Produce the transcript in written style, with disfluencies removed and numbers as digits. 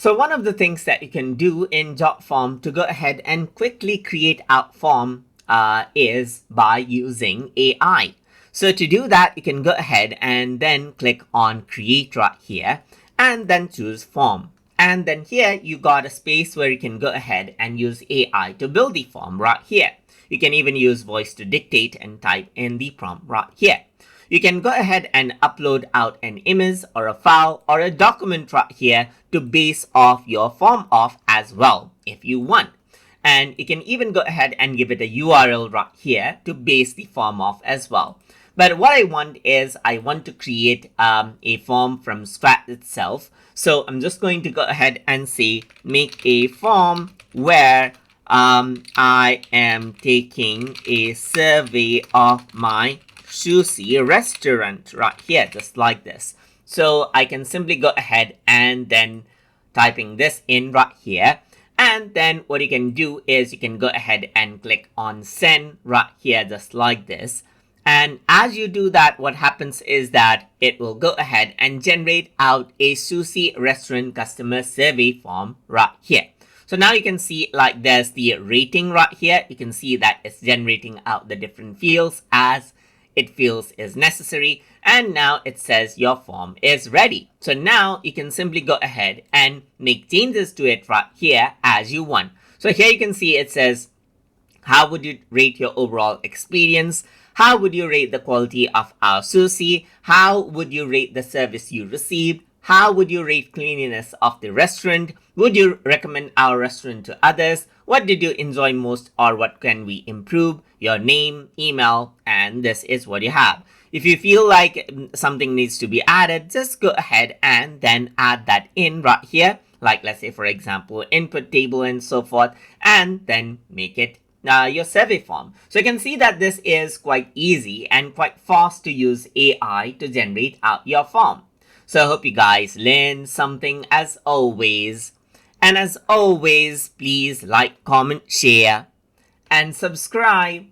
So one of the things that you can do in Jotform to go ahead and quickly create out form is by using AI. So to do that, you can go ahead and then click on create right here and then choose form. And then here you got a space where you can go ahead and use AI to build the form right here. You can even use voice to dictate and type in the prompt right here. You can go ahead and upload out an image or a file or a document right here to base off your form off as well if you want. And you can even go ahead and give it a URL right here to base the form off as well. But what I want is I want to create a form from scratch itself. So I'm just going to go ahead and say make a form where I am taking a survey of my sushi restaurant right here, just like this. So I can simply go ahead and then typing this in right here. And then what you can do is you can go ahead and click on send right here, just like this. And as you do that, what happens is that it will go ahead and generate out a sushi restaurant customer survey form right here. So now you can see like there's the rating right here. You can see that it's generating out the different fields as it feels is necessary. And now it says your form is ready. So now you can simply go ahead and make changes to it right here as you want. So here you can see it says, how would you rate your overall experience? How would you rate the quality of our sushi? How would you rate the service you received? How would you rate cleanliness of the restaurant? Would you recommend our restaurant to others? What did you enjoy most or what can we improve? Your name, email, and this is what you have. If you feel like something needs to be added, just go ahead and then add that in right here. Like let's say for example, input table and so forth, and then make it your survey form. So you can see that this is quite easy and quite fast to use AI to generate out your form. So I hope you guys learned something as always. And as always, please like, comment, share, and subscribe.